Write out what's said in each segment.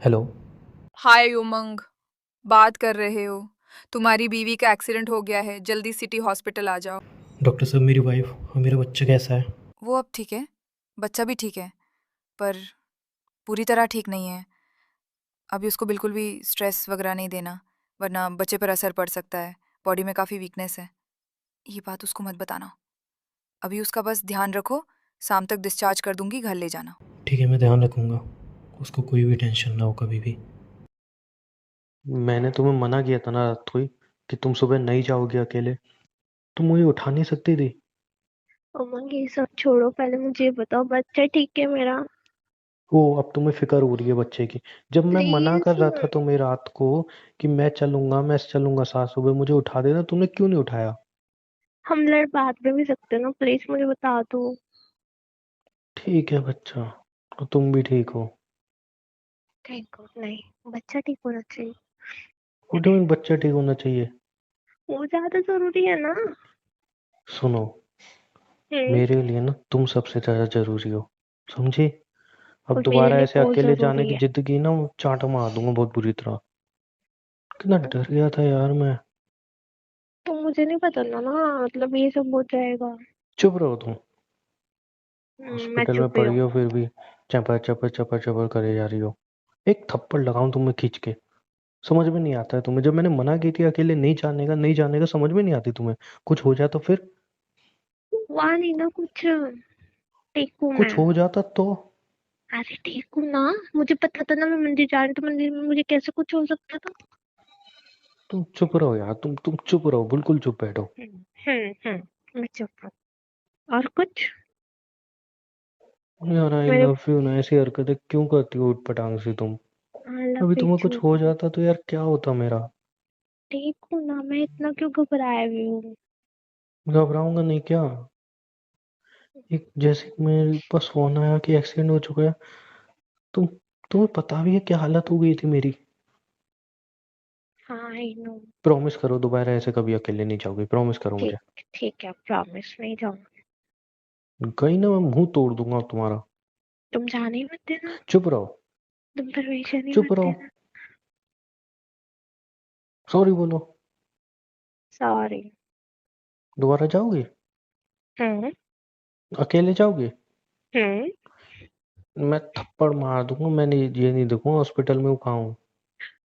Hello. हाय उमंग। बात कर रहे हो? तुम्हारी बीवी का एक्सीडेंट हो गया है, जल्दी सिटी हॉस्पिटल आ जाओ। डॉक्टर साहब, मेरी वाइफ और मेरा बच्चा कैसा है? वो अब ठीक है, बच्चा भी ठीक है, पर पूरी तरह ठीक नहीं है। अभी उसको बिल्कुल भी स्ट्रेस वगैरह नहीं देना, वरना बच्चे पर असर पड़ सकता है। बॉडी में काफ़ी वीकनेस है। ये बात उसको मत बताना। अभी उसका बस ध्यान रखो। शाम तक डिस्चार्ज कर दूंगी, घर ले जाना। ठीक है, मैं ध्यान रखूँगा। उसको कोई भी टेंशन ना हो कभी भी। मैंने तुम्हें मना किया था ना रात को ही कि तुम सुबह नहीं जाओगे अकेले। तुम मुझे उठा नहीं सकती थी? उमंग, ये सब छोड़ो, पहले मुझे ये बताओ बच्चा ठीक है मेरा? वो अब तुम्हें फिक्र हो रही है बच्चे की। जब मैं मना कर प्लीज। रहा था तुम्हें रात को कि मैं चलूंगा साथ, सुबह मुझे उठा देना, तुमने क्यों नहीं उठाया? हम लड़ बात में भी सकते हैं ना, प्लीज मुझे बता दो। ठीक है बच्चा, तो तुम भी ठीक हो? ठीक हो? नहीं, बच्चा ठीक होना चाहिए। वो बच्चा ठीक होना चाहिए? वो ज्यादा जरूरी है ना। सुनो, हम्म। मेरे लिए ना तुम सबसे ज्यादा जरूरी हो, समझी? अब और मेरे दोबारा लिए ऐसे वो अकेले जाने जरूरी की है। जिद की ना, चांटा मार दूंगा बहुत बुरी तरह। कितना डर गया था यार मैं। तो मुझे नहीं पता ना ना, मतलब ये सब हो जाएगा। चुप रहो तुम। मैं हॉस्पिटल में चुप ही पड़ी हूँ। हो फिर भी चपर चपर चपर चपर करे जा रही हो। एक थप्पड़ लगाऊं तुम्हें खींच के? समझ में नहीं आता है तुम्हें? जब मैंने मना की थी अकेले नहीं जाने का, समझ में नहीं आती तुम्हें? कुछ हो जाए तो फिर? वहाँ नहीं ना कुछ। ठीक हूँ कुछ मैं। हो जाता तो? अरे ठीक हूँ ना। मुझे पता था ना मैं मंदिर जा रही, तो मंदिर में मुझे कैसे कुछ हो सकता था? तुम चुप रहो यार, तुम चुप रहो, बिल्कुल चुप बैठो। मैं चुप हूँ। और कुछ? यार आई मेरे लव यू ना ऐसी हरकतें क्यों करती हो उठपटांग से तुम? मतलब अभी तुम्हें कुछ बेचू। हो जाता तो यार क्या होता मेरा? ठीक हूँ ना, मैं इतना क्यों घबराया हुई हूँ? घबराऊंगा नहीं क्या? एक जैसे कि मेरे पास फोन आया कि एक्सीडेंट हो चुका है, तुम तुम्हें पता भी है क्या हालत हो गई थी मेरी? हाँ, आई नो। प्रॉमिस करो दोबारा ऐसे कभी अकेले नहीं जाओगी, प्रॉमिस करो मुझे। ठीक ठीक है, प्रॉमिस नहीं जाऊंगी। कहीं ना मैं मुंह तोड़ दूंगा तुम्हारा। तुम जाने ही मत देना। चुप रहो। तुम परमिशन ही चुप मत रहो। देना। सॉरी बोलो। सॉरी। दोबारा जाओगी? हम्म। अकेले जाओगी? हम्म। मैं थप्पड़ मार दूंगा, मैंने ये नहीं देखूंगा हॉस्पिटल में वो कहाँ हूँ।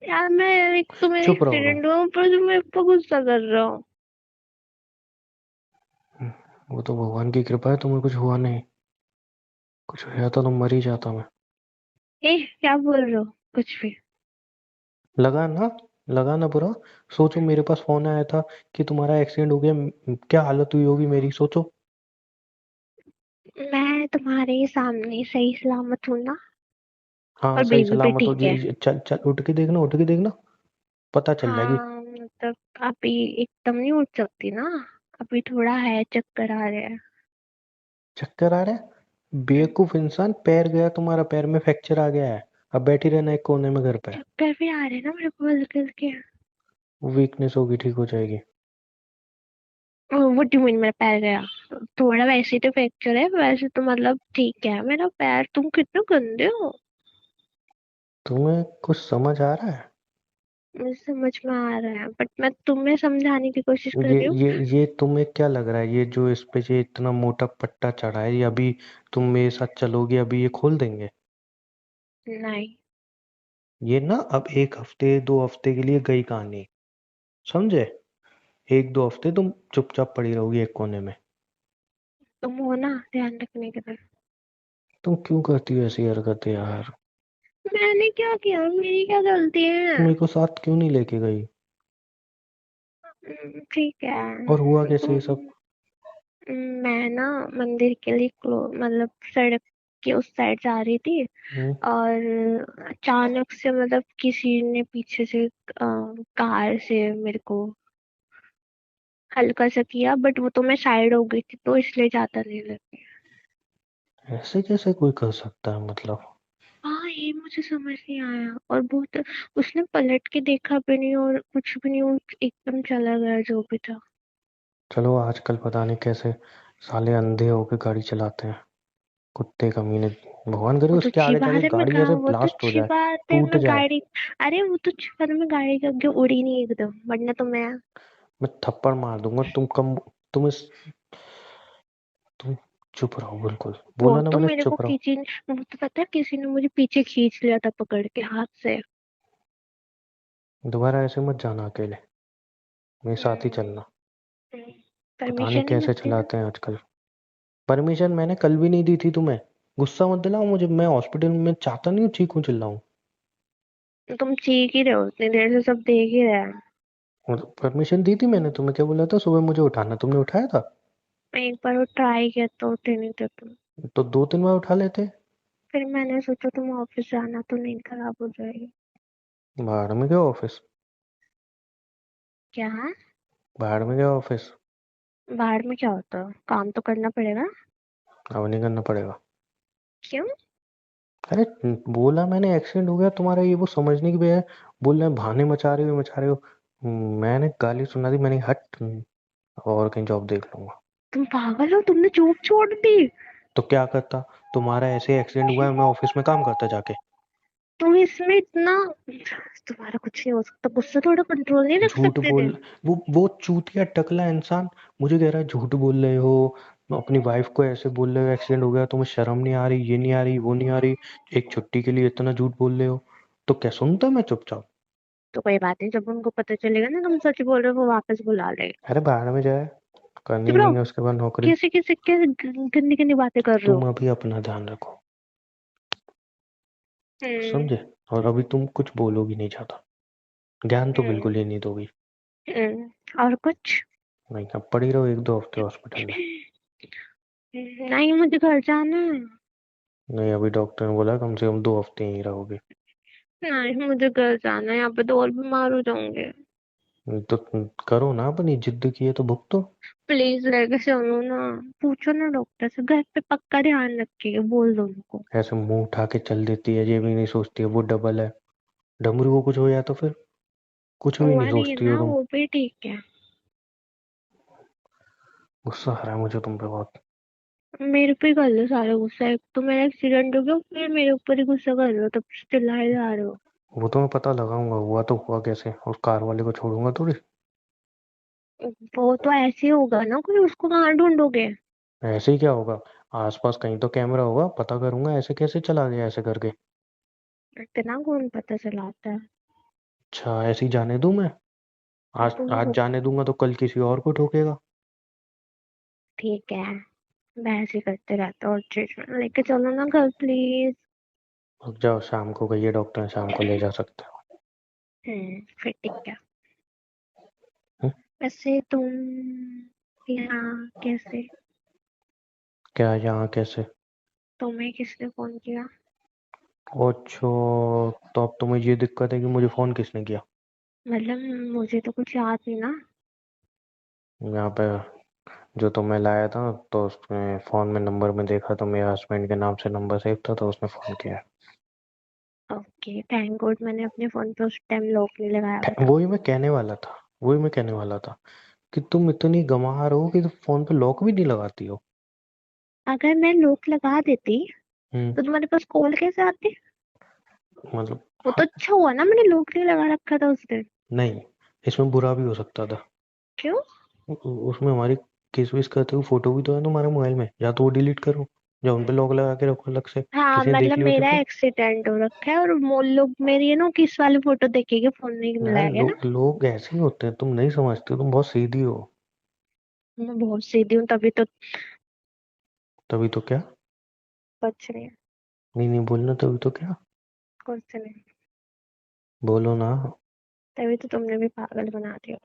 यार, मैं एक तो मेरा चुप रहो तुम। एक्सीडेंट हुआ, ऊपर से मैं इतना गुस्सा कर रहा हूँ। वो तो भगवान की कृपा है तुम्हें कुछ हुआ नहीं। कुछ हुआ तो मर ही जाता मैं। ए, क्या बोल रहे हो? कुछ भी। लगा ना? लगा ना बुरा? सोचो मेरे पास फोन आया था कि तुम्हारा एक्सीडेंट हो गया, क्या हालत हुई होगी मेरी, सोचो। मैं तुम्हारे सामने सही सलामत हूँ ना? हाँ और सही बेबी भी सलामत हो ठीक है। जी, चल चल उठ के देखना, उठ के देखना, पता चल जाएगी। हाँ, मतलब अभी एकदम नहीं उठ सकती ना। अभी थोड़ा है, चक्कर आ रहे हैं। चक्कर आ रहा है? बेवकूफ इंसान, पैर गया तुम्हारा, पैर में फ्रैक्चर आ गया है। अब बैठी रहना एक कोने में घर पे। चक्कर भी आ रहे हैं ना मेरे को हल्के हल्के। वीकनेस होगी, ठीक हो जाएगी। व्हाट डू मीन मेरा पैर गया? थोड़ा वैसे तो फ्रैक्चर है, वैसे तो मतलब ठीक है मेरा पैर। तुम कितने गंदे हो। तुम्हें कुछ समझ आ रहा है? मुझे समझ में आ रहा है, बट मैं तुम्हें समझाने की कोशिश कर ये रही हूँ। ये तुम्हें क्या लग रहा है, ये जो इस पे ये इतना मोटा पट्टा चढ़ा है, ये अभी तुम मेरे साथ चलोगे अभी ये खोल देंगे? नहीं। ये ना अब एक हफ्ते दो हफ्ते के लिए गई कहानी, समझे? एक दो हफ्ते तुम चुपचाप पड़ी रहोगी एक कोने में। तुम हो ना ध्यान रखने के लिए। तुम क्यों करती हो ऐसी हरकतें यार? मैंने क्या किया? मेरी क्या गलती है? तुम मेरे को साथ क्यों नहीं लेके गई? ठीक और हुआ है कैसे तुम। ये सब? मैं ना मंदिर के लिए मतलब सड़क के उस साइड जा रही थी। हम्म। और अचानक से मतलब किसी ने पीछे से कार से मेरे को हल्का सा किया, बट वो तो मैं साइड हो गई थी, तो इसलिए ज्यादा नहीं लगी। ऐसे कैसे कोई कर सकता है मतलब? हाँ, ये मुझे समझ नहीं आया। और बहुत उसने पलट के देखा भी नहीं और कुछ भी नहीं, वो एकदम चला गया जो भी था। चलो आजकल पता नहीं कैसे साले अंधे होके गाड़ी चलाते हैं। कुत्ते कमीने, भगवान करे वो तो उसके अच्छी आगे बात जाके है, मैं गाड़ी कहा ऐसे वो तो ब्लास्ट हो अच्छी जाए, बात है, टूट मैं जाए। गाड़ी, अरे वो तो अच्छी बात है, मैं गाड़ी के आगे उड़ी नहीं एकदम, वरना तो मैं थप्पड़ मार दूंगा, तुम इस तुम चुप रहो, बिल्कुल वो बोला ना तो मैंने, मेरे को चुप रहो। किसी ने, वो तो पता है किसी ने मुझे पीछे खींच लिया था पकड़ के हाथ से। दोबारा ऐसे मत जाना अकेले, मेरे साथ ही चलना। पता नहीं परमिशन नहीं कैसे मिलती ना। चलाते हैं आजकल। परमिशन मैंने कल भी नहीं दी थी तुम्हें। गुस्सा मत दिलाओ मुझे, मैं हॉस्पिटल में चाहता नहीं हूँ चीखूं चिल्लाऊं। तुम चीख ही रहे हो, इतनी देर से सब देख ही रहे हैं। परमिशन दी थी मैंने तुम्हें, क्या बोला था सुबह मुझे उठाना, तुमने उठाया था? एक बार वो ट्राई किया तो उठे नहीं थे तुम। तो 2-3 बार उठा लेते। फिर मैंने सोचा तुम ऑफिस जाना तो नींद खराब हो जाएगी। बाहर में गया ऑफिस? क्या? बाहर में गया ऑफिस? बाहर में क्या होता है, काम तो करना पड़ेगा। अब नहीं करना पड़ेगा। क्यों? अरे बोला मैंने एक्सीडेंट हो गया तुम्हारा, ये वो समझने की बजाय बोल रहे हैं बहाने मचा रहे हो। मैंने गाली सुना दी, मैंने हट, और कहीं जॉब देख लूंगा। तुम पागल हो, तुमने जॉब छोड़ दी? तो क्या करता? तुम्हारा ऐसे एक्सीडेंट हुआ है, मैं ऑफिस में काम करता जाके। तुम इसमें इतना, तुम्हारा कुछ नहीं हो सकता, गुस्सा थोड़ा कंट्रोल नहीं रख झूठ सकते थे? बोल, वो चूतिया टकला इंसान मुझे कह रहा है झूठ बोल रहे हो, अपनी वाइफ को ऐसे बोल रहे हो एक्सीडेंट हो गया, तुम्हें शर्म नहीं आ रही, ये नहीं आ रही, वो नहीं आ रही, एक छुट्टी के लिए इतना झूठ बोल रहे हो। तो क्या सुनता मैं चुपचाप? तो कोई बात नहीं, जब उनको पता चलेगा ना तुम सच बोल रहे हो, वो वापस बुला लेंगे। अरे बाहर में जाए, करनी चुप नहीं रहो। है उसके बाद नौकरी। कैसे कैसे क्या गंदी गंदी बातें कर रहे हो? तुम अभी अपना ध्यान रखो, हम्म। समझे? और अभी तुम कुछ बोलोगी नहीं ज्यादा, ज्ञान तो बिल्कुल हम्म। ही नहीं दोगी। और कुछ? नहीं, अब पड़ी रहो 1-2 हफ्ते हॉस्पिटल में। नहीं, मुझे घर जाना है। नहीं, अभी डॉक्टर ने बोला कम से कम 2 हफ्ते यहीं रहोगे। नहीं, मुझे घर जाना है, यहाँ पे तो और बीमार हो जाऊंगे। तो करो ना, अपनी जिद की है तो भुगतो। प्लीज लेके चलो ना। पूछो ना डॉक्टर से, घर पे पक्का ध्यान रखिएगा, बोल दो उनको। ऐसे मुंह उठा के चल देती है, ये भी नहीं सोचती है वो डबल है। डमरू को कुछ हो जाए तो फिर कुछ भी नहीं वही सोचती हो ना, तुम। वो भी ठीक है। गुस्सा आ रहा है मुझे तुम पे बहुत। मेरे पे कर लो सारा गुस्सा, एक तो मेरा एक्सीडेंट हो गया, फिर मेरे ऊपर ही गुस्सा कर रहे हो, तब से चिल्लाए जा रहे हो। वो तो मैं पता लगाऊंगा, हुआ तो हुआ कैसे, उस कार वाले को छोड़ूंगा थोड़ी। वो तो ऐसे ही होगा ना, कोई उसको कहाँ ढूंढोगे? ऐसे ही क्या होगा? आसपास कहीं तो कैमरा होगा, पता करूंगा, ऐसे कैसे चला गया ऐसे करके। इतना कौन पता चलाता है? अच्छा, ऐसे ही जाने दूं मैं? आज आज तो जाने दूंगा तो कल किसी और को ठोकेगा। ठीक है, बहस ही करते रहते हो, और चीज में लेके चलो ना घर प्लीज। रुक जाओ, शाम को कहिए डॉक्टर ने, शाम को ले जा सकते हो। फिर ठीक है। हम्म? वैसे तुम यहाँ कैसे? क्या यहाँ कैसे? तुम्हें किसने फोन किया? अच्छा, तो अब तुम्हें ये दिक्कत है कि मुझे फोन किसने किया? मतलब मुझे तो कुछ याद नहीं ना। यहाँ पे जो तुम्हें लाया था तो उसमें फोन में नंबर में देखा तो मेरे हस्बैंड के नाम से नंबर सेव था, तो उसने फोन किया। ओके, थैंक गॉड मैंने अपने फोन पे उस टाइम लॉक नहीं लगाया हुआ था। वही मैं कहने वाला था, वही मैं कहने वाला था कि तुम इतनी गंवार हो कि तुम फोन पे लॉक भी नहीं लगाती हो। अगर मैं लॉक लगा देती हम्म। तो तुम्हारे पास कॉल कैसे आती? मतलब वो तो हाँ, अच्छा हुआ ना मैंने लॉक नहीं लगा रखा था उस दिन। नहीं, इसमें बुरा भी हो सकता था। क्यों? उसमें हमारी किस विस करते हुए फोटो भी तो है तुम्हारे मोबाइल में, या तो वो डिलीट करो या उन पे लॉक लगा के रखो अलग से, हाँ, किसी ने देख मतलब लिया हो तो मेरा फिर। एक्सीडेंट हो रखा है, और मोल लोग मेरी है ना किस वाली फोटो देखेंगे, फोन नहीं यार मिलाया गया ना। लोग ऐसे ही होते हैं, तुम नहीं समझते हो, तुम बहुत सीधी हो। मैं बहुत सीधी हूँ, तभी तो। तभी तो क्या? कुछ नहीं। नहीं नहीं बोलना, तभी तो क्या? कुछ नहीं। बोलो ना। तभी तो तुमने भी पागल बना दिया।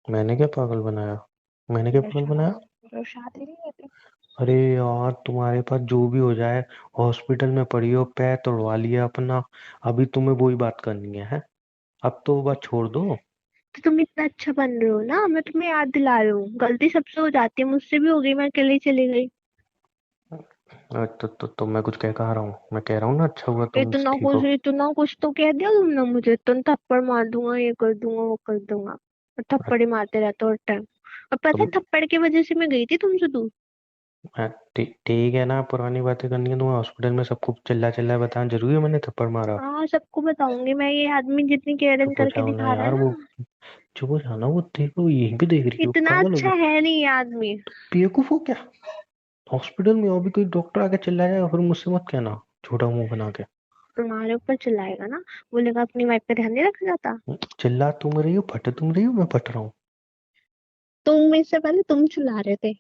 मैंने क्या पागल बनाया? मैंने क्या और पागल बनाया? शादी नहीं होती। अरे यार, तुम्हारे पास जो भी हो जाए, हॉस्पिटल में पड़ी हो, पैर तोड़वा लिया अपना, अभी तुम्हें वही बात करनी है? अब तो वो बात छोड़ दो। तो तुम इतना अच्छा बन रहे हो ना, मैं तुम्हें याद दिला रही हूँ, गलती सबसे हो जाती है, मुझसे भी हो गई, मैं अकेले ही चली गई। तो मैं कुछ कह कहा रहा हूँ, मैं कह रहा हूँ ना अच्छा हुआ तुम ठीक हो। इतना कुछ तो कह दिया तुमने मुझे, तुम थप्पड़ मार दूंगा, ये कर दूंगा, वो कर दूंगा, और थप्पड़ ही मारते रहते हो हर टाइम। और पता है तुम थप्पड़ की वजह से मैं गई थी तुमसे दूर। ठीक है ना, पुरानी बातें करनी है तुम्हें हॉस्पिटल में सबको चिल्ला चिल्ला बताना जरूरी है मैंने थप्पड़ मारा? हाँ, सबको बताऊंगी मैं, ये आदमी जितनी केयरिंग चुप हो करके जाओ ना दिखा रहा है यार, वो ना, चुप हो जाओ ना, वो देखो यहीं पे देख रही हो, इतना पागल हो अच्छा गया? है नहीं ये आदमी। बेवकूफ हो क्या? हॉस्पिटल में अभी कोई डॉक्टर आके चिल्लाएगा फिर मुझसे मत कहना छोटा मुंह बना के। तुम्हारे ऊपर चिल्लाएगा ना, बोलेगा अपनी वाइफ पे ध्यान नहीं रखा जाता। चिल्ला तुम रही हो, फट तुम रही हो, मैं फट रहा हूँ? तुम इससे पहले तुम चिल्ला रहे थे।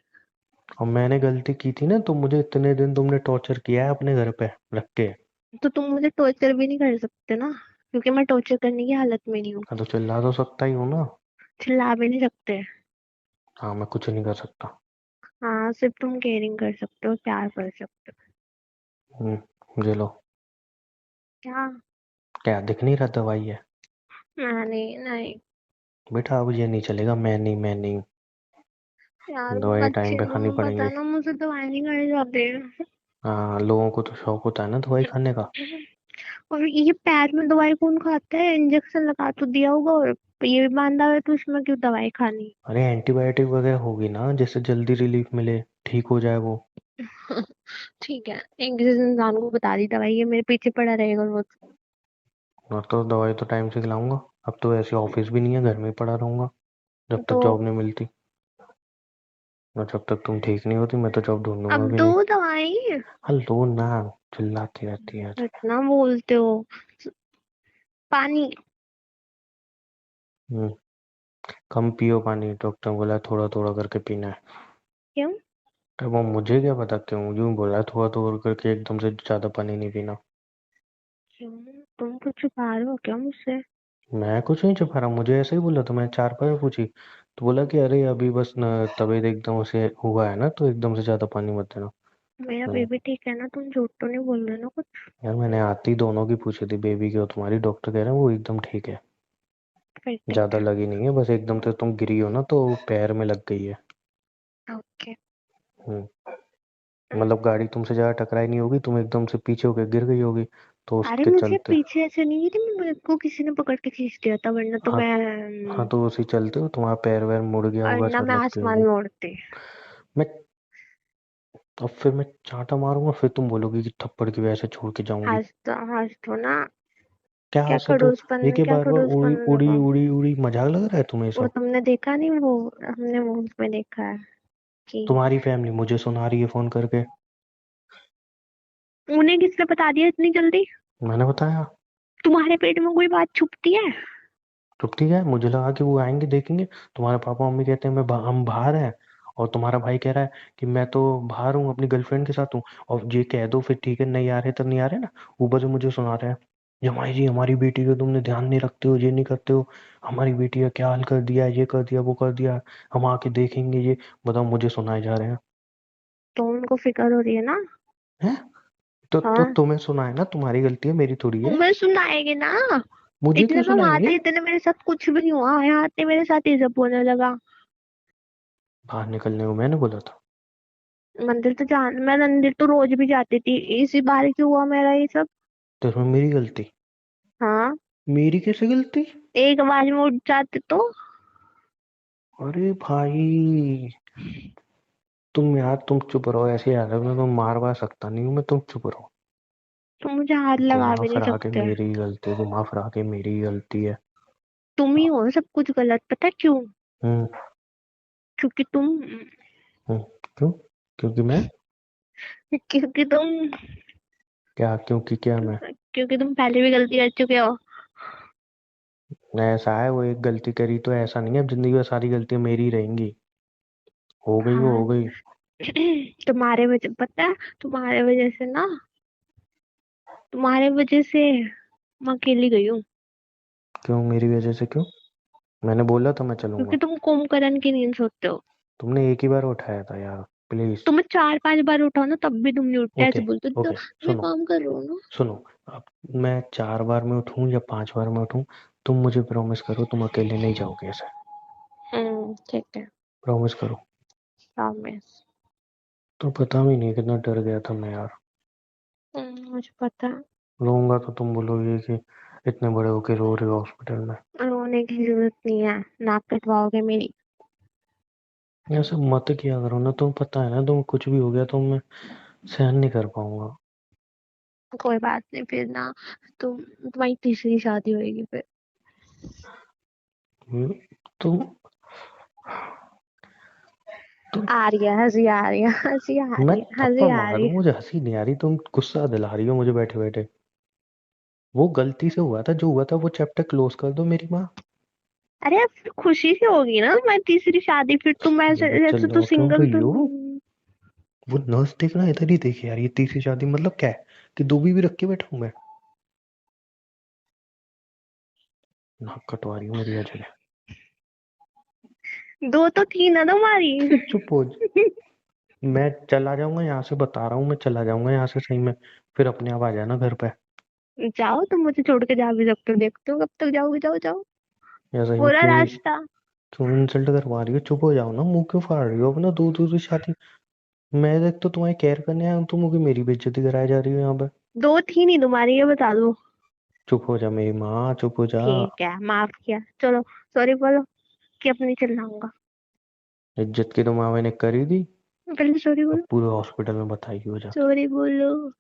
और मैंने गलती की थी ना, तो मुझे इतने दिन तुमने टॉर्चर किया है अपने घर पे रख के। तो तुम मुझे टॉर्चर भी नहीं कर सकते ना, क्योंकि मैं टॉर्चर करने की हालत में नहीं हूँ। हाँ तो चिल्ला तो सकता ही हूँ ना। चिल्ला भी नहीं सकते। हाँ मैं कुछ नहीं कर सकता। हाँ, सिर्फ तुम केयरिंग कर सकते हो, प्यार कर सकते हो। ये लो। क्या? क्या दिख नहीं रहा दवाई है? नहीं नहीं। बेटा अब ये नहीं चलेगा, मैं नहीं। यार वो दवाई टाइम बच्चे, पे खानी तुम्हें पता पड़ेंगी। है ना, मुझे दवाई नहीं खाई जाती। हाँ लोगों को तो शौक होता है ना दवाई खाने का। और ये पैर में दवाई कौन खाता है? इंजेक्शन लगा तो दिया होगा, और ये भी बांधा हुआ है, तो इसमें क्यों दवाई खानी? अरे एंटीबायोटिक वगैरह होगी ना, जिससे जल्दी रिलीफ मिले, ठीक हो जाए वो। ठीक है, एक जिस इंसान को बता दी दवाई, ये मेरे पीछे पड़ा रहेगा रोज। और तो दवाई तो टाइम से खिलाऊंगा। अब तो ऐसे ऑफिस भी नहीं है, घर में ही पड़ा रहूंगा जब तो तक जॉब नहीं मिलती। और जब तक तुम ठीक नहीं होती मैं तो जॉब ढूंढूंगा अब भी दो नहीं। दवाई। हेलो ना, चिल्लाती रहती है। इतना बोलते हो। पानी। हम्म, कम पियो पानी, डॉक्टर ने बोला थोड़ा थोड़ा करके पीना है। क्यों? अब वो मुझे क्या पता क्यों यूं बोला है, थोड़ा थोड़ा करके एकदम से ज्यादा पानी नहीं पीना। क्यों? तुम कुछ छुपा रहे हो क्या मुझसे? मैं कुछ नहीं छुपा रहा, मुझे ऐसे ही बोला तो मैं चार बार पूछी तो बोला कि अरे अभी बस न तबीयत एकदम से हुआ है ना, तो एकदम से ज्यादा पानी मत देना। मेरा मैंने बेबी ठीक है ना? तुम झूठ तो नहीं बोल रहे ना कुछ? यार मैंने आती दोनों की पूछी थी, बेबी की और तुम्हारी, डॉक्टर कह रहे हैं वो एकदम ठीक है। फिर ठीक ज्यादा है। लगी नहीं है, बस एकदम से तुम गिरी हो ना तो पैर में लग गई है। ओके। हम्म, मतलब गाड़ी तुमसे ज्यादा टकराई नहीं होगी, तुम एकदम से पीछे होके गिर गई होगी, तो अरे उसके मुझे चलते। पीछे ऐसे नहीं गिरी, मेरे को किसी ने पकड़ के खींच दिया था, वरना तो हाँ। मैं हाँ तो उसी चलते हो तुम्हारा पैर वैर मुड़ गया होगा, वरना चोट मैं लग गई आसमान होगी। में उड़ती। मैं अब फिर मैं चांटा मारूंगा, फिर तुम बोलोगी कि थप्पड़ की वजह से छोड़ के जाऊंगी। हंस तो ना। क्या क्या हंसो तो? ये खड़ूसपन, क्या क्या बार बार उड़ी खड़ूसपन उड़ी देखो। उड़ी उड़ी मजाक लग रहा है तुम्हें ये वो सब? तुमने देखा नहीं, वो हमने मूवी में देखा है कि तुम्हारी फैमिली मुझे सुना रही है फोन करके। उन्हें किसने बता दिया इतनी जल्दी? मैंने बताया। तुम्हारे पेट में कोई बात छुपती है? तो ठीक है, मुझे लगा कि वो आएंगे देखेंगे, तुम्हारे पापा मम्मी कहते हैं हम बाहर हैं, और तुम्हारा भाई कह रहा है कि मैं तो बाहर हूँ अपनी गर्लफ्रेंड के साथ हूँ, और ये कह दो फिर ठीक है, नहीं आ रहे तो नहीं आ रहे ना। ऊपर से मुझे सुना रहे हैं, जमाई जी हमारी बेटी का तुमने ध्यान नहीं रखते हो, ये नहीं करते हो, हमारी बेटी का क्या हाल कर दिया, ये कर दिया वो कर दिया, हम आके देखेंगे ये। बताओ, मुझे सुनाए जा रहे हैं। तो उनको फिक्र हो रही है ना? हैं? तो हाँ, तुम्हें सुनाए ना, तुम्हारी गलती है, मेरी थोड़ी है। तुम्हें सुनाएंगे ना। मुझे इतने क्यों में वहां सुनाएंगे? थे, इतने मेरे साथ कुछ भी नहीं हुआ, यहाँ आते मेरे साथ ये सब होने लगा। बाहर निकलने को मैंने बोला था? मैं मंदिर तो रोज भी जाती थी, इसी बार क्यों हुआ मेरा ये सब? तो इसमें मेरी गलती? हाँ। मेरी कैसे गलती? एक आवाज में उठ जाते तो। अरे भाई, तुम यार तुम चुप रहो, ऐसे यार मैं तुम मार वार सकता नहीं हूँ मैं, तुम चुप रहो। तुम मुझे हाथ लगा घुमा भी नहीं फिरा के सकते। मेरी गलती, घुमा फिरा के मेरी गलती है। तुम ही हो सब कुछ गलत, पता है क्यों? हम्म। क्योंकि तुम हम्म। क्यों? क्योंकि मैं? क्योंकि तुम क्या क्योंकि क्या मैं? क्योंकि तुम पहले भी गलती कर चुके हो। ऐसा है, वो एक गलती करी तो ऐसा नहीं है अब जिंदगी में सारी गलतियां मेरी ही रहेंगी। हो गई वो हाँ। हो गई। तुम्हारे वजह, पता है, तुम्हारे वजह से ना, तुम्हारे वजह से मैं अकेली गई हूँ। क्यों मेरी वजह से क्यों? मैंने बोला था मैं चलूंगा। क्योंकि तुम कुंभकर्ण की नींद सोते हो। तुमने एक ही बार उठाया था यार, प्लीज। तुम्हें 4-5 बार उठाओ ना, तब भी तुम नहीं उठते, ओके। ऐसे बोलते हो, तो ओके। मैं सुनो। काम कर रहा हूँ ना। सुनो। अब मैं 4 बार में उठूं या 5 बार में उठूं, तुम मुझे प्रॉमिस करो तुम अकेले नहीं जाओगे ऐसे। ठीक है। प्रॉमिस करो। प्रॉमिस। तो पता भी नहीं कितना डर गया था मैं यार। मुझे पता है। रोऊंगा तो तुम बोलोगे कि इतने बड़े होके रो रहे हो हॉस्पिटल में। रोने की जरूरत नहीं है, नाक कटवाओगे मेरी। ऐसे मत किया करो ना, तुम्हें पता है ना, तुम कुछ भी हो गया तो मैं सहन नहीं कर पाऊंगा। कोई बात नहीं, फिर ना तुम्हारी तीसरी शादी होगी फिर। तुम तुम आ रही है हंसी, आ रही है हंसी, आ मैं रही है हंसी, थप्पड़ आ मार रही दूं, है। मुझे हंसी नहीं आ रही, तुम गुस्सा दिला रही हो मुझे बैठे बैठे। वो गलती से हुआ था, जो हुआ था वो चैप्टर क्लोज कर दो मेरी माँ। अरे अब फिर खुशी से होगी ना तुम्हारी तीसरी शादी, फिर तुम ऐसे बेचैन जैसे तो क्यों सिंगल रही तो। हो? वो नर्स देखना इधर ही देखे यार, ये तीसरी शादी मतलब क्या है? कि दो बीवी रख के बैठा हूं मैं? नाक कटवा रही हूँ मेरी अजय। दो तो थी ना तुम्हारी। चुप हो मैं चला जाऊंगा यहाँ से, बता रहा हूँ, मैं चला जाऊंगा यहाँ से सही में। फिर अपने आप आ जाना घर पे। जाओ, तुम मुझे छोड़ के जा भी सकते हो, देखते हो कब तक जाओगे, जाओ जाओ। या सही में पूरा क्यों? रास्ता। क्यों इंसल्ट करवा रही हो? चुप हो जाओ ना, मुंह क्यों फाड़ रही हो अपना? दूर दूर की शादी। मैं देख तो तुम्हारी केयर करने आया हूँ, तुम मुझे मेरी बेइज्जती कराई जा रही हो यहाँ पे। दो थी नहीं तुम्हारी, ये बता दो। चुप हो जा मेरी माँ, चुप हो जा। ठीक है, माफ किया, चलो। सॉरी बोलो कि अब नहीं चिल्लाऊंगा। इज्जत की तो माँ मैंने करी थी। पहले सॉरी अब बोलो। पूरे हॉस्पिटल में बताई हो जाके। सॉरी बोलो।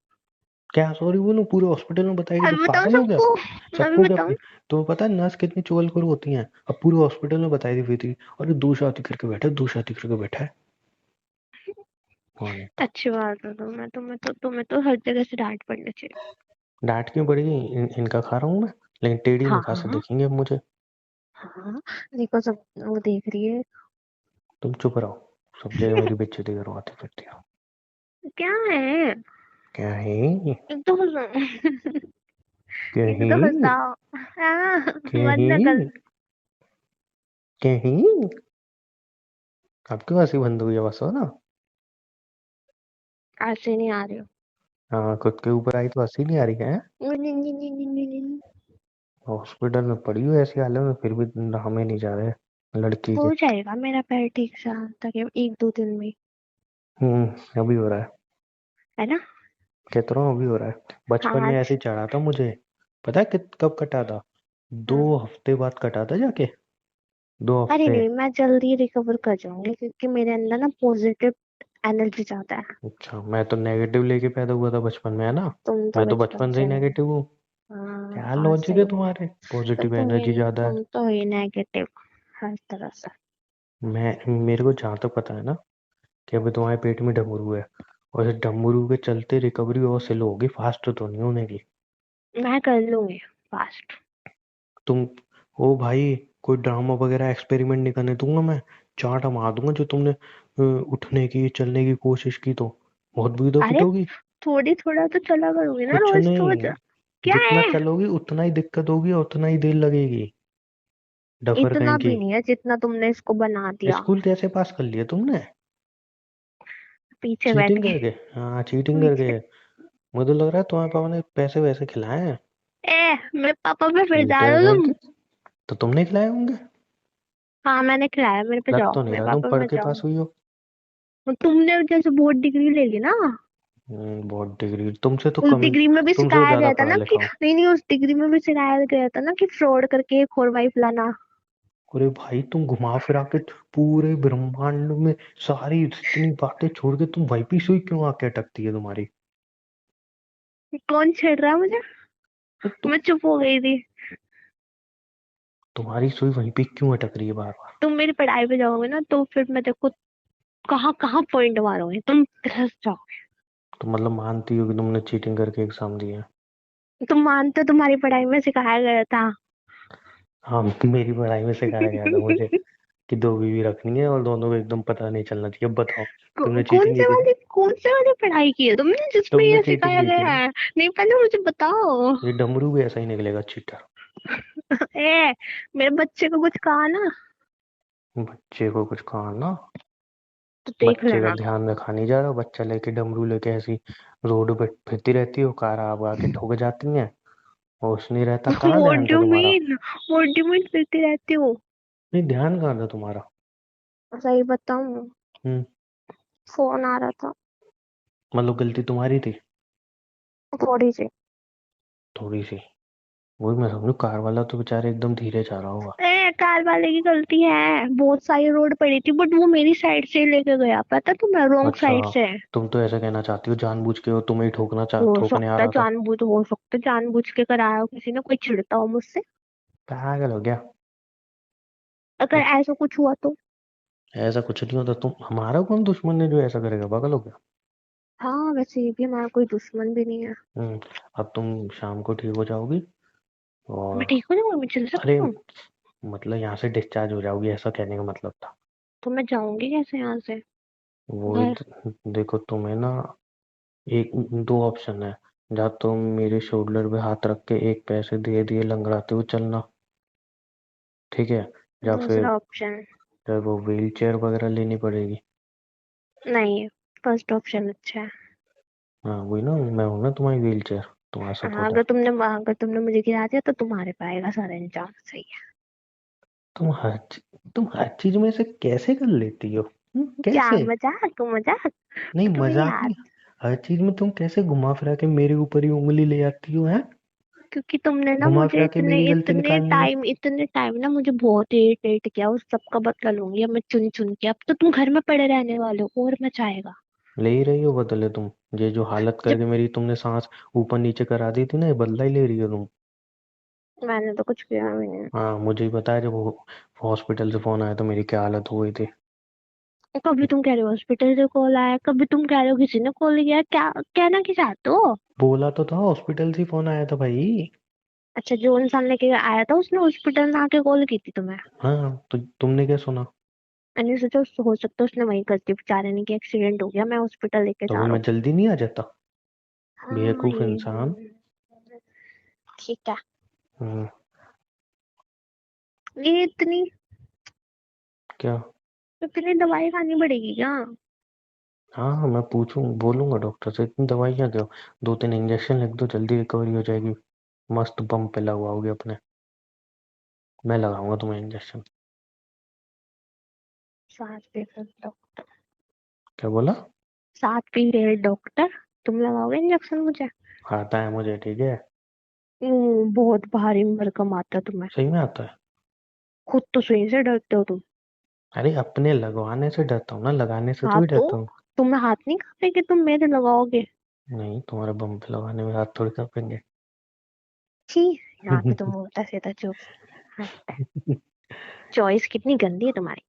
क्या सॉरी बोलूं? पूरे हॉस्पिटल में बताएगी तो अभी बताओ पागल हो गया? सबको। अभी सबको क्या? बताओ। तुम्हें पता है नर्स कितनी चुगल खरू होती हैं? अब पूरे हॉस्पिटल में बताई दी हुई थी। और ये दो शादी करके बैठा है, दो शादी करके बैठा है। हाँ, तो अच्छी बात है, तुम्हें तो हर जगह से डांट पड़नी चाहिए। डांट क्यों पड़ेगी? इनका खा रहा हूँ मैं। लेकिन टेढ़ी निगाह से हाँ देखेंगे अब मुझे। हाँ। देखो, सब वो देख रही है। तुम चुप रहो। सब जगह मेरी बेइज्जती करवाती फिरती हो। क्या है? क्या है? एक तो हंस- क्या एक है? तो हंसाओ। हाँ। क्या मत है? ना कर। क्या है? आपकी हंसी बंद हुई है बस, हो ना? ऐसे नहीं आ रही हो। हाँ, खुद के ऊपर आई तो हंसी नहीं आ रही है? हॉस्पिटल में पड़ी हो ऐसी हालत में, फिर भी हमें नहीं जा रहे लड़की के। हो जाएगा मेरा पैर ठीक से, तक एक दो दिन में। अभी हो रहा है। है ना? कहता रहा हूँ अभी हो रहा है। बचपन हाँ में ऐसे ही चढ़ा था मुझे। पता है कब कटा था? दो हाँ। हफ्ते बाद कटा था जाके। 2 हफ्ते। अरे नहीं, मैं जल्दी रिकवर कर जाऊंगी क्योंकि मेरे अंदर ना पॉजिटिव एनर्जी ज्यादा है। अच्छा, मैं तो नेगेटिव लेके पैदा हुआ था बचपन में, है ना? तुम तो मैं तो बचपन बचपन से ही से नहीं। नेगेटिव हूँ। हाँ क्या हाँ, लॉजिक है सही में। तुम्हारे? तो पॉजिटिव एनर्जी ज्यादा है। तुम तो ही नेगेटिव हर तरह से। मेरे को जहाँ तक पता है ना, कि अभी तुम्हारे पेट में डमरू है। और इस डमरू के चलते रिकवरी और स्लो होगी, फास्ट तो नहीं होने की। मैं कर लूंगी फास्ट। तुम ओ भाई, कोई ड्रामा वगैरह एक्सपेरिमेंट नहीं करने दूंगा मैं। चांटा मार दूंगा जो तुमने उठने की चलने की कोशिश की तो। बहुत बुरी तो अरे पिटोगी। थोड़ी थोड़ा तो चला करूंगी ना कुछ रोज रोज। नहीं। क्या जितना है? चलोगी उतना ही दिक्कत होगी और उतना ही देर लगेगी। डफर इतना कहीं की। भी नहीं है जितना तुमने इसको बना दिया। स्कूल कैसे पास कर लिया तुमने? पीछे बैठ चीटिंग के। करके? हाँ, चीटिंग करके। पीछे। मुझे तो लग रहा है तुम्हारे पापा ने पैसे वैसे खिलाए हैं। मेरे पापा पे फिर जा चीटर रहे हो कहीं तुम। के। तो तुमने खिलाए होंगे। हाँ, मैंने खिलाया, मेरे पे लग जाओ, तो नहीं मेरे रहा तुम पापा पढ़ पे के जाओ। पास हुई हो। और तुमने जैसे बोर्ड डिग्री ले ली ना। बहुत डिग्री तुमसे तो उस कम। डिग्री में भी तुमसे तो सिखाया ज्यादा गया था पढ़ा ना कि लिखा हूँ। नहीं नहीं, उस डिग्री में भी सिखाया गया था ना कि फ्रॉड करके एक और वाइफ लाना। अरे भाई, तुम घुमा फिरा के पूरे ब्रह्मांड में सारी इतनी बातें छोड़ के तुम वहीं पे सुई क्यों आके अटकती है तुम्हारी? कौन छेड़ रहा है मुझे? तो मैं चुप हो गई थी। तुम्हारी सुई वहीं पे क्यों अटक रही है बार बार? तुम मेरी पढ़ाई पे जाओगे ना तो फिर मैं देखो कहाँ कहाँ पॉइंट मारोगे, तुम धस जाओ। तो मतलब मानती हो कि तुमने चीटिंग करके एग्जाम दिया? तुम मानते हो तुम्हारी पढ़ाई में सिखाया गया था। हाँ, मेरी पढ़ाई में सिखाया गया था मुझे कि दो बीवी रखनी है और दोनों को एकदम पता नहीं चलना चाहिए। अब बताओ, तुमने चीटिंग की थी ना? कौन से वाली पढ़ाई की है तुमने जिसमें तुमने ये चीटिंग सिखाया की थी गया ना? है? नहीं, पहले मुझे बताओ। ये डमरू भी ऐसा ही निकलेगा, चीटर। ए, मेरे बच्चे को कुछ कहा ना बच्चे को कुछ कहा ना? तो देख बच्चे का लेना तुम। ध्यान रखा नहीं जा रहा, बच्चा लेके डमरू लेके ऐसी रोड पे फिरती रहती हो, कार आप आके ठोक जाती हैं। होश नहीं रहता, कहाँ व्हाट ध्यान था डू तुम्हारा? मीन? व्हाट डू मीन फिरती रहती हूँ? नहीं, ध्यान कहाँ था तुम्हारा? सही बताऊं? हम्म। फोन आ रहा था। मतलब गलती तुम्हारी थी? थोड़ी सी। थोड़ी सी? वही मैं समझू, कार वाला तो बेचारे एकदम धीरे जा रहा होगा। है, कार वाले की गलती है। बहुत सारी रोड पड़ी थी बट वो मेरी साइड से लेके गया, पता तुम्हें, रॉन्ग अच्छा, साइड से। तुम तो ऐसा कहना चाहती हो जानबूझ के हो, तुम्हें ही हो ठोकने आ सकता है रहा था। जानबूझ, हो सकता है जानबूझ के कराया हो किसी ने, कोई चिढ़ता हो मुझसे। पागल हो गया। अगर ऐसा कुछ हुआ तो। ऐसा कुछ नहीं होता, तुम हमारा कौन दुश्मन है जो ऐसा करेगा, पागल हो गया। हाँ वैसे ये भी हमारा कोई दुश्मन भी नहीं है। हम्म। अब तुम शाम को ठीक हो जाओगी मैं और ठीक हो जाऊंगी, मैं चल अरे सकती हूँ। मतलब यहाँ से डिस्चार्ज हो जाओगी, ऐसा कहने का मतलब था। तो मैं जाऊंगी कैसे यहाँ से वो घर? देखो तुम्हें ना, एक दो ऑप्शन है। या तुम मेरे शोल्डर पे हाथ रख के एक पैसे धीरे धीरे लंगड़ाते हुए चलना, ठीक है। या फिर दूसरा ऑप्शन? फिर वो व्हील चेयर वगैरह लेनी पड़ेगी। नहीं, फर्स्ट ऑप्शन अच्छा है। हाँ वही ना, मैं हूं ना तुम्हारी व्हील चेयर, तुम्हारा हाँ, सपोर्टर। अगर तुमने मुझे गिरा दिया तो तुम्हारे पाएगा सारा इंजाम, सही है। तुम हर चीज में से कैसे कर लेती हो? क्या कैसे? मजाक मजाक? नहीं तुम्हें मजाक याद, नहीं। हर चीज में तुम कैसे घुमा फिरा के मेरे ऊपर ही उंगली ले आती हो, है? क्योंकि तुमने ना घुमा मुझे फिरा के मेरी गलती निकालनी है। इतने टाइम ना मुझे बहुत इरिटेट किया, उस सब का बदला लूंगी अब मैं चुन चुन के। अब तो तुम घर में पड़े रहने वाले हो और मचाएगा। ले ही रही हो बदले तुम। ये जो हालत जब करके मेरी तुमने सांस ऊपर नीचे करा दी थी ना, ये बदला ही ले रही हो तुम। मैंने तो कुछ किया भी नहीं। हाँ मुझे ही पता है, जब वो हॉस्पिटल से फोन आया तो मेरी क्या हालत हुई थी। कभी तुम कह रहे हो हॉस्पिटल से कॉल आया, कभी तुम कह रहे हो किसी ने कॉल किया, क्या कहना क्या चाहते हो? बोला तो था, हॉस्पिटल से फोन आया था भाई। अच्छा, जो इंसान लेके आया था उसने हॉस्पिटल में आके कॉल की थी तुम्हें? हाँ तो तुमने क्या सुना? मैंने सोचा हो सकता है उसने वहीं कर दी, बेचारे ने, कि एक्सीडेंट हो गया, मैं हॉस्पिटल लेके तो जा फिर रहा मैं हूँ। जल्दी नहीं आ जाता? हाँ बेवकूफ ये इंसान। ठीक है। हम्म। ये इतनी क्या? इतनी दवाई खानी पड़ेगी क्या? हाँ हाँ, मैं पूछूं बोलूंगा डॉक्टर से, इतनी दवाइयाँ दो, दो तीन इंजेक्शन लिख दो, जल्दी रिकवरी हो जाएगी। मस्त बम पे लगवाओगे अपने। मैं लगाऊंगा तुम्हें इंजेक्शन। सात पे फिर डॉक्टर, क्या बोला? 7 पीरियड डॉक्टर, तुम लगाओगे इंजेक्शन मुझे? आता है मुझे, ठीक है। बहुत भारी भरकम आता है तुम्हें। सही में आता है। खुद तो सुई से डरते हो तुम। अरे अपने लगवाने से डरता हूँ ना, लगाने से हाँ थोड़ी तो डरता हूँ। तुम्हें हाथ नहीं कांपे कि तुम मेरे लगाओगे? नहीं, तुम्हारे बम पे लगाने में हाथ थोड़ी कांपेंगे। छी, यहाँ पे तुम उल्टा सीधा जो, चॉइस कितनी गंदी है तुम्हारी।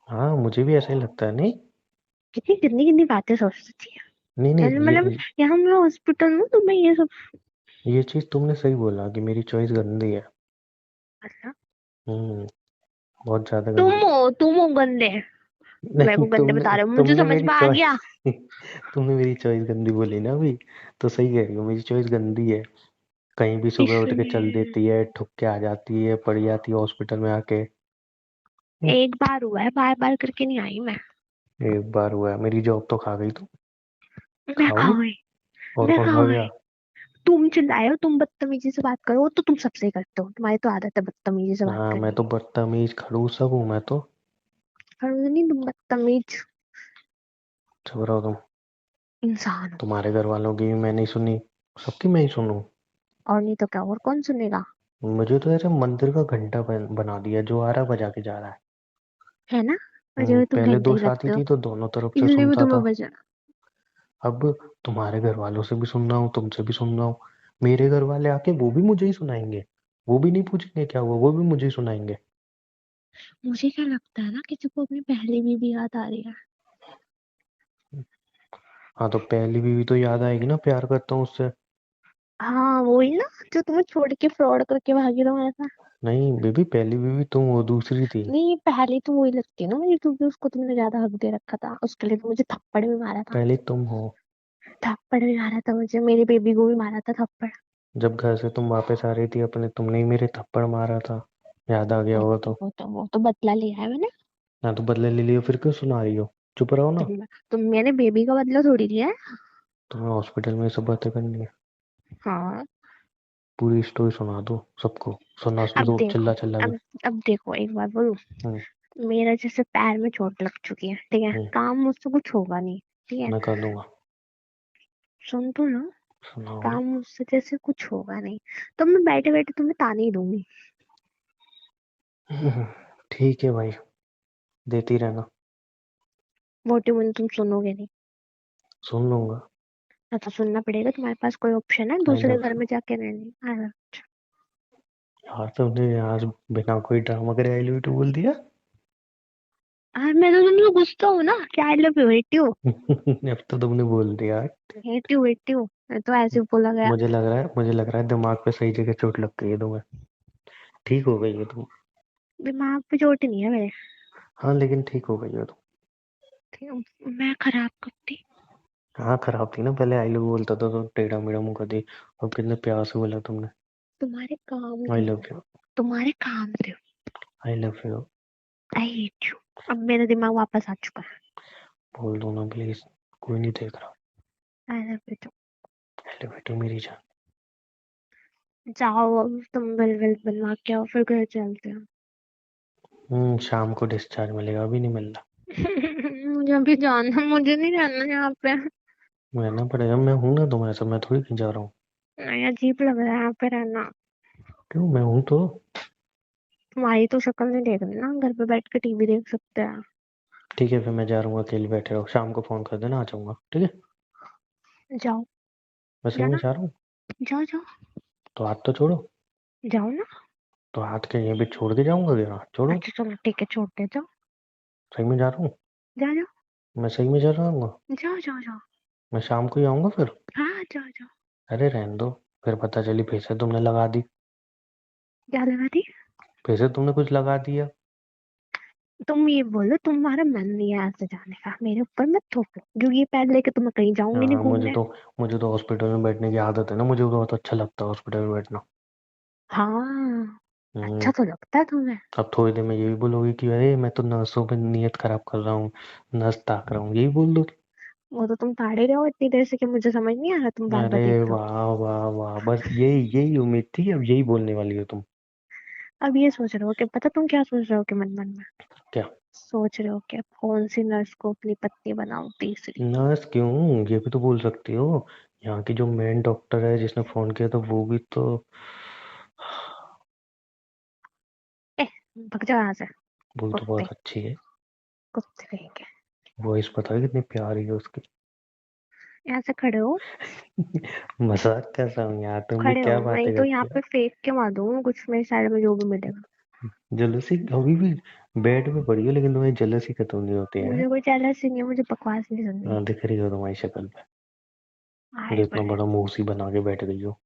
हाँ मुझे भी ऐसा ही लगता है, नहीं। कितनी गंदी गंदी बातें सोचती है। नहीं चल नहीं, मतलब, यहाँ मैं हॉस्पिटल में तुम्हें ये सब, ये चीज तुमने सही बोला कि मेरी चॉइस गंदी है। मतलब हम्म। बहुत ज्यादा गंदी। तुम हो गंदे। मेरे नहीं, को गंदे बता रहे हो, मुझे समझ में आ गया। तुमने मेरी चॉइस गंदी बोली ना अभी। तो सही कह रही हो, मेरी चॉइस गंदी है। कहीं भी सुबह उठ के चल इसलिए देती है, ठुक के आ जाती है, पड़ जाती है हॉस्पिटल में आके। एक बार हुआ है, बार बार करके नहीं आई मैं। एक बार हुआ है, मेरी जॉब तो खा गई तुम। मैं खाओगी? खा गई, और मैं कौन खा खा गई। गया? तुम चिल्लाए हो, तुम बदतमीजी से बात करो, तो तुम सबसे ही करते हो, तुम्हारी तो आदत है बदतमीजी से बात हाँ मैं करने तो की। बदतमीज खड़ूस सब हूँ मैं तो। समझ नहीं, तुम बदतमीज चुप रहो तुम। इंसान हो। तुम्हारे घर वालों की भी मैं नहीं सुनी, सबकी मैं ही सुनूं? और नहीं तो क्या, और कौन सुनेगा? मुझे तो ऐसे मंदिर का घंटा बना दिया, जो आ रहा है बजा के जा रहा है। है ना? मुझे भी तुम पहले घंटे ही दोस्त आती लगते हो, थी तो दोनों तरफ से इसलिए भी सुनता तुम्हें था। बजा। अब तुम्हारे घर वालों से भी सुन रहा हूँ, तुमसे भी सुन रहा हूँ। मेरे घर वाले आके वो भी मुझे ही सुनाएंगे। वो भी नहीं पूछेंगे क्या हुआ, वो भी मुझे ही सुनाएंगे। मुझे क्या लगता है ना, किसी को अपनी पहली बीवी याद आ रही है। हाँ तो पहली बीवी तो याद आएगी ना, प्यार करता हूँ उससे। हाँ वही ना, जो तुम्हें छोड़ के फ्रॉड करके भागी रहा था। नहीं बेबी, पहली बीवी तुम, वो दूसरी थी। नहीं, पहले तो वही लगती है ना मुझे, क्योंकि उसको तुमने ज्यादा हक दे रखा था, उसके लिए तो मुझे थप्पड़ भी मारा था। पहले तुम हो। थप्पड़ भी मारा था मुझे, मेरी बेबी को भी मारा था थप्पड़। जब घर से तुम वापस आ रही थी अपने, तुमने ही मेरे थप्पड़ मारा था। याद आ गया होगा तो। वो तो बदला लिया है मैंने। ना तो बदले ले लियो, फिर क्यों सुना रही हो? चुप रहो ना। तुम मैंने बेबी का बदला थोड़ी लिया है। तुम्हें हॉस्पिटल में ये सब बातें करनी है? हाँ। पूरी स्टोरी सुना दो सबको। सुना अब दो देखो, चिल्ला चिल्ला के। अब देखो, एक बात बोलूं, हम्म। मेरा जैसे पैर में चोट लग चुकी है, ठीक है, हम्म। काम मुझसे कुछ होगा नहीं, ठीक है। मैं कर दूंगा। सुन तो लो, सुनाओ। काम मुझसे जैसे कुछ होगा नहीं, तो मैं बैठे बैठे तुम्हें ताने ही दूंगी। ठीक है भाई, देती रहना। मोटी मुन्नी तुम सुनोगे नहीं। सुन लूंगा। ना तो सुनना पड़ेगा, तुम्हारे पास कोई ऑप्शन है आई दूसरे लव घर यू। में जाके रहने? यार तुमने आज बिना कोई ड्रामा करे आई लव यू बोल दिया। मैं तो तुमसे गुस्सा हूँ ना कि I love you, hate you. अब तो तुमने बोल दिया। हेट यू, हेट यू, तो ऐसे ही बोला गया। मुझे लग रहा है दिमाग पे सही जगह चोट लग गई है तुम्हें। ठीक हो गई हो तुम। दिमाग पे चोट नहीं है मेरे। हाँ लेकिन ठीक हो गई हो तुम। मैं खराब करती। हाँ खराब थी ना, पहले आई लव यू बोलता था तो टेढ़ा मेढ़ा मुंह कर दी। अब कितने प्यार से बोला तुमने। तुम्हारे काम आई थे लव वो। यू। तुम्हारे काम थे। I love you. I hate you. अब मेरा दिमाग वापस आ चुका है। बोल दो ना प्लीज। कोई नहीं देख रहा। I love you. I love you मेरी जान। जाओ अब तुम बिल बनवा के आओ, फिर घर चलते हैं। शाम को डिस्चार्ज मिलेगा, अभी नहीं मिल रहा। मुझे अभी जाना, मुझे नहीं रहना यहाँ पे। रहना पड़ेगा, मैं हूं ना तुम्हारे साथ, मैं थोड़ी कहीं जा रहा हूँ। नहीं, अजीब लग रहा है यहाँ पे रहना। क्यों, मैं हूं तो। तुम्हारी तो शक्ल नहीं देखनी ना, घर पे बैठ के टीवी देख सकते हैं। ठीक है फिर मैं जा रहा हूँ, अकेले बैठे रहो, शाम को फोन कर देना, आ जाऊंगा ठीक है। जाओ। मैं सही में जाना। जा रहा हूँ। जाओ जाओ। तो हाथ तो छोड़ो। जाओ ना। तो हाथ के यहीं पे छोड़ के जाऊंगा क्या, हाथ छोड़ो। अच्छा चलो ठीक है, छोड़ दे, जाओ। सही में जा रहा हूँ। जाओ जाओ। मैं सही में जा रहा हूँ। जाओ जाओ जाओ। मैं शाम को ही आऊंगा फिर। हाँ जाओ जाओ। अरे रहने दो। फिर पता चली फिर से तुमने लगा दी। क्या लगा दी? फिर से तुमने कुछ लगा दिया। तुम ये बोलो तुम्हारा मन नहीं है ऐसे जाने का, मेरे ऊपर मत थोपो, क्योंकि ये पैर लेके तो मैं कहीं जाऊंगी नहीं हाँ मुझे घूमने। तो मुझे तो हॉस्पिटल में बैठने की आदत है ना, मुझे बहुत अच्छा लगता है हॉस्पिटल में बैठना। हाँ। हम्म। अच्छा तो लगता है तुम्हें। अब थोड़ी देर में ये भी बोलोगे कि अरे मैं तो नर्सों पे नियत खराब कर रहा हूँ, नर्स ताक रहा हूँ, यही बोल दो। वो तो तुम ताड़ ही रहे हो इतनी देर से कि मुझे समझ नहीं आ रहा तुम बार बार अरे देख रहे हो। वाह वाह वाह, बस यही यही उम्मीद थी, अब यही बोलने वाली हो तुम। अब ये सोच रहे हो कि पता तुम क्या सोच रहे हो कि मन मन में क्या। सोच रहे हो कि अब कौन सी नर्स को अपनी पत्नी बनाऊं तीसरी। नर्स क्यों, ये भी तो बोल सकती हो। यहाँ की जो मेन डॉक्टर है जिसने फोन किया था वो भी तो। ए, भग जाओ यहाँ से। वो तो कुत्ते। बहुत अच्छी है। कुत्ते कहेंगे। वॉइस पता है कितनी प्यारी है उसकी। यहाँ से खड़े हो। मजाक कर रहा हूँ यार, तुम भी खड़े हो, क्या नहीं बातें तो करती यहाँ हो। पे फेंक के मार दूंगा कुछ मेरी साइड में जो भी मिलेगा। जलसी अभी भी बेड पे पड़ी हो लेकिन तुम्हें जलसी खत्म नहीं होती है। मुझे कोई जेलसी नहीं है, मुझे बकवास नहीं सुननी। हाँ, दिख रही हो तुम्हारी शक्ल पे। हाय जो इतना बड़े। बड़ा मुंह सी बना के बैठ गई हो।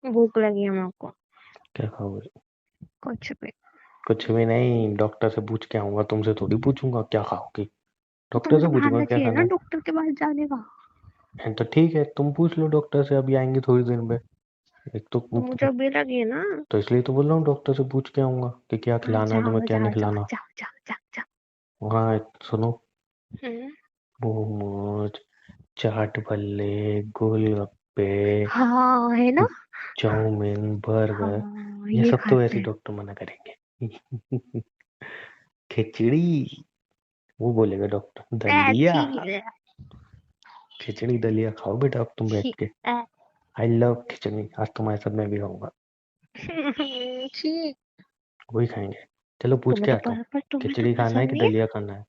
भूख लगी है मेरे को। क्या खाओगे। कुछ भी। कुछ भी नहीं, डॉक्टर से पूछ के आऊंगा, तुमसे थोड़ी पूछूंगा क्या खाओगे। तो डॉक्टर तुम्हें से पूछूंगा बहाना क्या चाहिए ना खाना है। डॉक्टर के पास जाने का। तो ठीक है तुम पूछ लो डॉक्टर से, अभी आएंगे थोड़ी देर में। एक तो तो मुझे अभी लगी ना। तो इसलिए तो बोल रहा हूँ डॉक्टर से पूछ के आऊंगा कि क्या हाँ खिलाना है तुम्हें जाओ क्या नहीं जाओ जाओ खिलाना। जाओ जाओ जाओ जाओ। हाँ सुनो। हम्म। मोमोज, चाट भल्ले, गोलगप्पे, हाँ है ना। चाउमीन, बर्गर, हाँ ये ये सब तो खाते वैसे हैं। डॉक्टर मना करेंगे। खिचड़ी, वो बोलेगा डॉक्टर दलिया। छी। खिचड़ी दलिया खाओ बेटा अब तुम बैठ छी। के। आई लव खिचड़ी, आज तुम्हारे साथ मैं भी खाऊंगा। छी। वही खाएंगे। चलो पूछ तुम्हें के तो आता हूँ। तुम्हें तो खिचड़ी खाना है पसंद कि नहीं है। दलिया खाना है।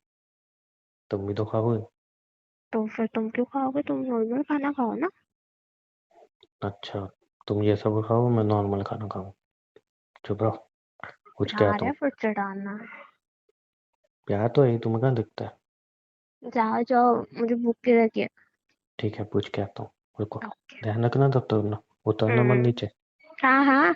तुम भी तो खाओगे। तो फिर तुम क्यों खाओगे, तुम नॉर्मल खाना खाओ ना। अच्छा, तुम ये सब खाओ, मैं नॉर्मल खाना खाऊं। चुप रहो। पूछ के प्यार आता है हूँ। फिर चढ़ाना। प्यार तो है, तुम्हें कहाँ दिखता है। जाओ जाओ, मुझे भूख लगी है। ठीक है पूछ के आता हूँ। रुको। ओके। ध्यान रखना तब तक ना, उतरना मन हम्म। नीचे। हाँ हाँ।